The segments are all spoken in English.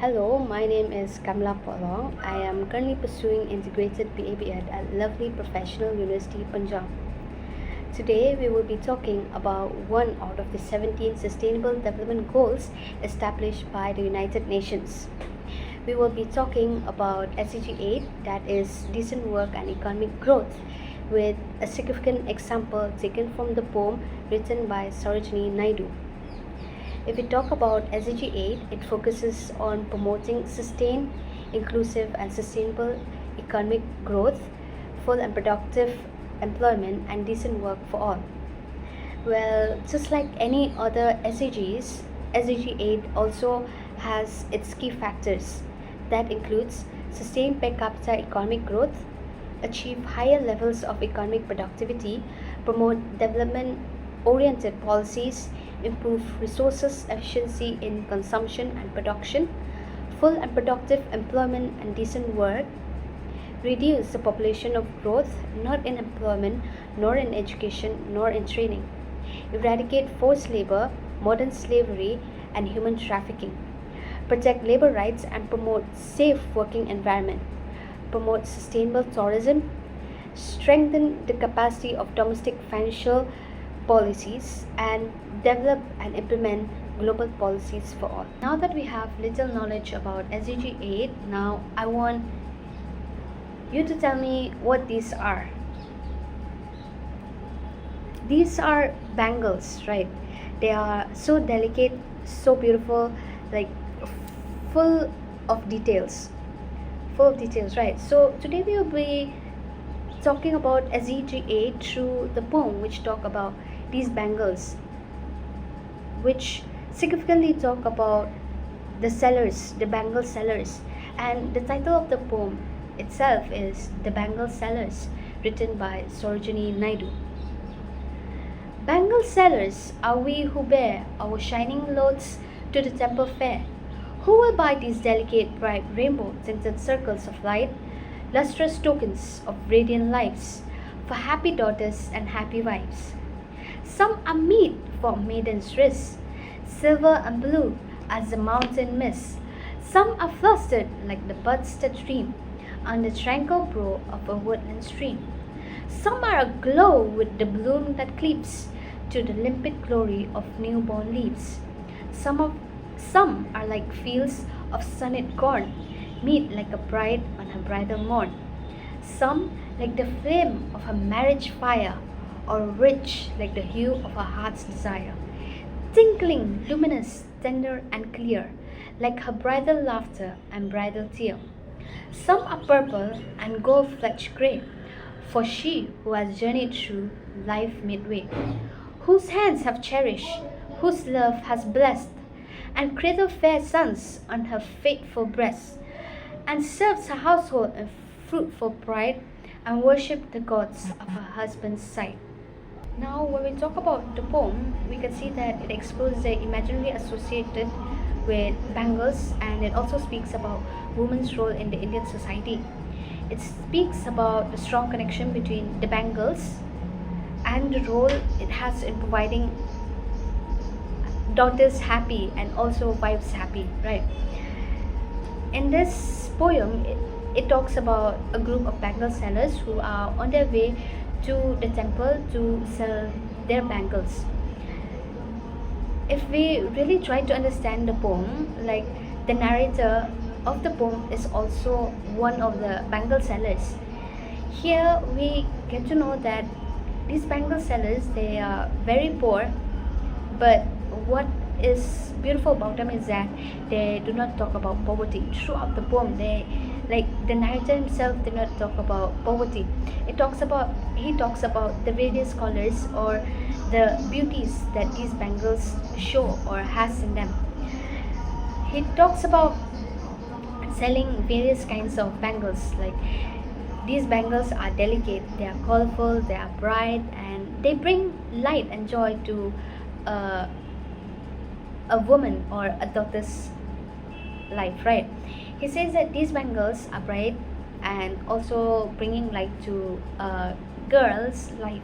Hello, my name is Kamla Polong. I am currently pursuing integrated BAB at lovely Professional University, Punjab. Today, we will be talking about one out of the 17 Sustainable Development Goals established by the United Nations. We will be talking about SDG 8, that is decent work and economic growth, with a significant example taken from the poem written by Sarojini Naidu. If we talk about SDG 8, it focuses on promoting sustained, inclusive, and sustainable economic growth, full and productive employment, and decent work for all. Well, just like any other SDGs, SDG 8 also has its key factors. That includes sustained per capita economic growth, achieve higher levels of economic productivity, promote development oriented policies, improve resources efficiency in consumption and production, full and productive employment and decent work, reduce the population of growth not in employment, nor in education, nor in training, eradicate forced labor, modern slavery, and human trafficking, protect labor rights and promote safe working environment, promote sustainable tourism, strengthen the capacity of domestic financial policies, and develop and implement global policies for all. Now that we have little knowledge about SDG 8, now I want you to tell me what these are. These are bangles, right? They are so delicate, so beautiful, like full of details. Right? So today we will be talking about SDG 8 through the poem which talk about these bangles, which significantly talk about the sellers, the bangle sellers. And the title of the poem itself is The Bangle Sellers, written by Sarojini Naidu. Bangle sellers are we who bear our shining loads to the temple fair. Who will buy these delicate, bright, rainbow-tinted circles of light, lustrous tokens of radiant lives, for happy daughters and happy wives? Some are meet for maiden's wrists, silver and blue as the mountain mist. Some are flustered like the buds that dream on the tranquil brow of a woodland stream. Some are aglow with the bloom that cleaves to the limpid glory of newborn leaves. Some are like fields of sunned corn, meet like a bride on her bridal morn. Some like the flame of her marriage fire, or rich like the hue of her heart's desire, tinkling, luminous, tender and clear, like her bridal laughter and bridal tear. Some are purple and gold-flecked grey, for she who has journeyed through life midway, whose hands have cherished, whose love has blessed, and cradled fair sons on her faithful breast, and serves her household in fruitful pride, and worshipped the gods of her husband's side. Now, when we talk about the poem, we can see that it explores the imaginary associated with bangles, and it also speaks about women's role in the Indian society. It speaks about the strong connection between the bangles and the role it has in providing daughters happy and also wives happy, right? In this poem, it talks about a group of bangle sellers who are on their way to the temple to sell their bangles. If we really try to understand the poem, like the narrator of the poem is also one of the bangle sellers. Here we get to know that these bangle sellers, they are very poor, but what is beautiful about them is that they do not talk about poverty throughout the poem. They, like the narrator himself, did not talk about poverty. He talks about the various colors or the beauties that these bangles show or has in them. He talks about selling various kinds of bangles. Like these bangles are delicate, they are colorful, they are bright, and they bring light and joy to a woman or a daughter's life, right? He says that these bangles are bright and also bringing light to a girl's life.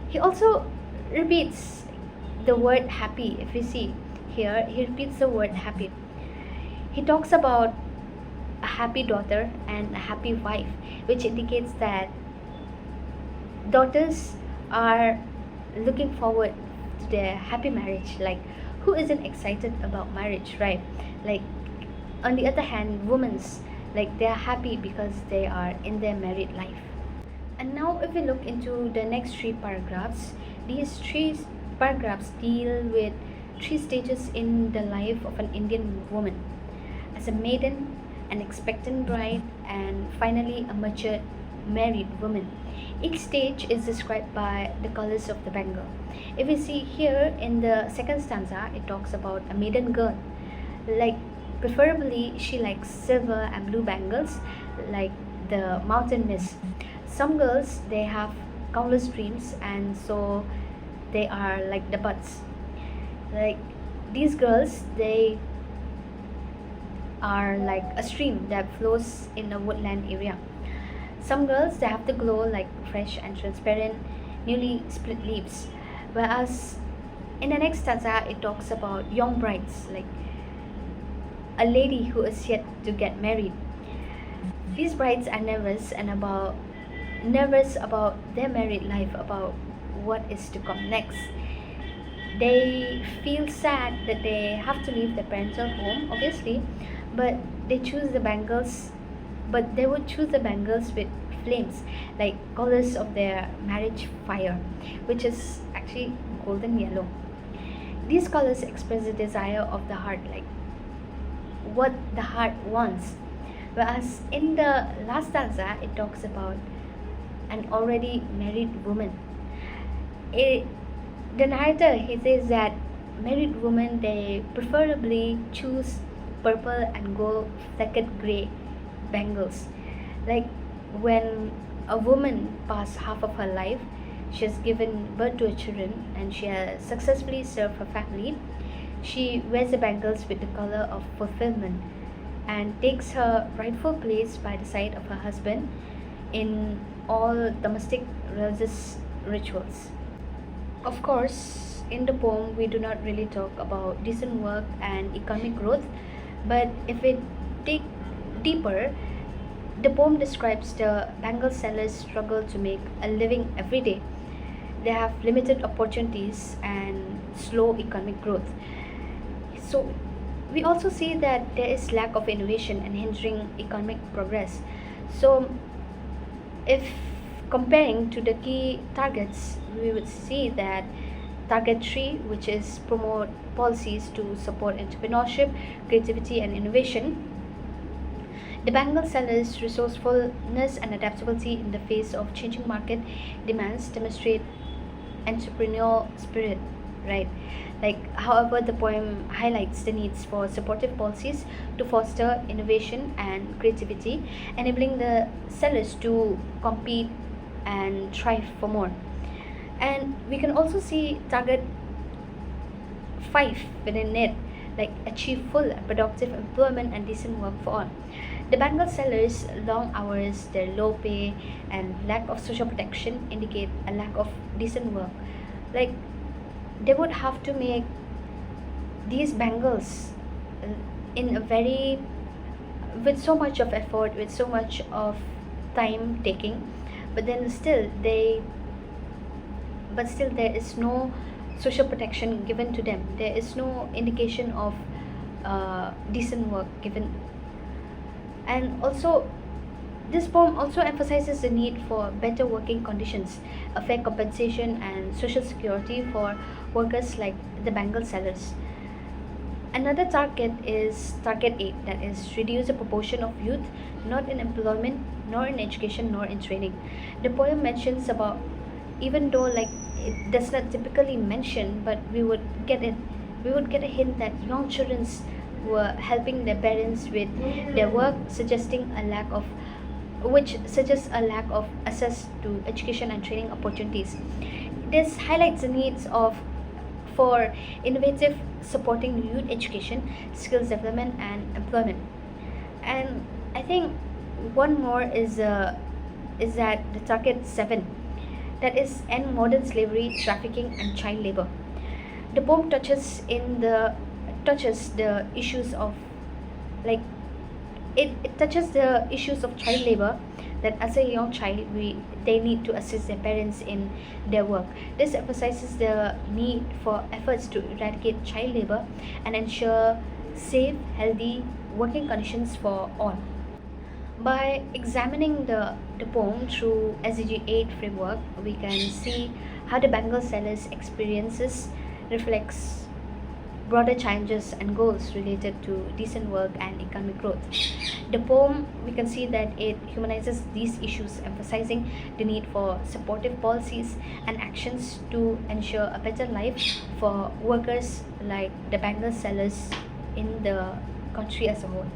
He also repeats the word happy. If we see here, he repeats the word happy. He talks about a happy daughter and a happy wife, which indicates that daughters are looking forward to their happy marriage. Like, who isn't excited about marriage, right? Like, on the other hand, women's, like, they're happy because they are in their married life. And now, if we look into the next three paragraphs, these three paragraphs deal with three stages in the life of an Indian woman: as a maiden, an expectant bride, and finally a mature married woman. Each stage is described by the colors of the bangle. If we see here in the second stanza, it talks about a maiden girl. Like, preferably, she likes silver and blue bangles, like the mountain mist. Some girls, they have countless dreams, and so they are like the buds. Like, these girls, they are like a stream that flows in a woodland area. Some girls, they have the glow like fresh and transparent newly split leaves, whereas in the next stanza it talks about young brides, like a lady who is yet to get married. These brides are nervous about their married life, about what is to come next. They feel sad that they have to leave their parental home, obviously, but they choose the bangles, but they would choose the bangles with flames, like colors of their marriage fire, which is actually golden yellow. These colors express the desire of the heart, like what the heart wants. Whereas in the last stanza, it talks about an already married woman. The narrator, he says that married women, they preferably choose purple and gold flecked gray bangles. Like, when a woman passes half of her life, she has given birth to a children and she has successfully served her family, she wears the bangles with the color of fulfillment and takes her rightful place by the side of her husband in all domestic religious rituals. Of course, in the poem, we do not really talk about decent work and economic growth, but if we dig deeper, the poem describes the bangle sellers' struggle to make a living every day. They have limited opportunities and slow economic growth. So, we also see that there is lack of innovation and hindering economic progress. So, if comparing to the key targets, we would see that target 3, which is promote policies to support entrepreneurship, creativity, and innovation. The bangle sellers' resourcefulness and adaptability in the face of changing market demands demonstrate entrepreneurial spirit, right? Like, however, the poem highlights the needs for supportive policies to foster innovation and creativity, enabling the sellers to compete and thrive for more. And we can also see target 5 within it, like achieve full and productive employment and decent work for all. The bangle sellers' long hours, their low pay, and lack of social protection indicate a lack of decent work. Like, they would have to make these bangles in a very, with so much of effort, with so much of time taking, but then still there is no social protection given to them. There is no indication of decent work given. And also, this poem also emphasizes the need for better working conditions, a fair compensation, and social security for workers like the bangle sellers. Another target is target 8, that is reduce the proportion of youth not in employment, nor in education, nor in training. The poem mentions about, even though like it does not typically mention, but we would get a hint that young children were helping their parents with their work, which suggests a lack of access to education and training opportunities. This highlights the needs for innovative supporting youth education, skills development, and employment. And I think one more is that the target 7, that is end modern slavery, trafficking, and child labor. The poem touches the issues of Like it touches the issues of child labor, that as a young child they need to assist their parents in their work. This emphasizes the need for efforts to eradicate child labor and ensure safe, healthy working conditions for all. By examining the poem through SDG 8 framework, we can see how the Bangle sellers experiences reflects broader challenges and goals related to decent work and economic growth. The poem, we can see that it humanizes these issues, emphasizing the need for supportive policies and actions to ensure a better life for workers like the Bangle sellers in the country as a whole.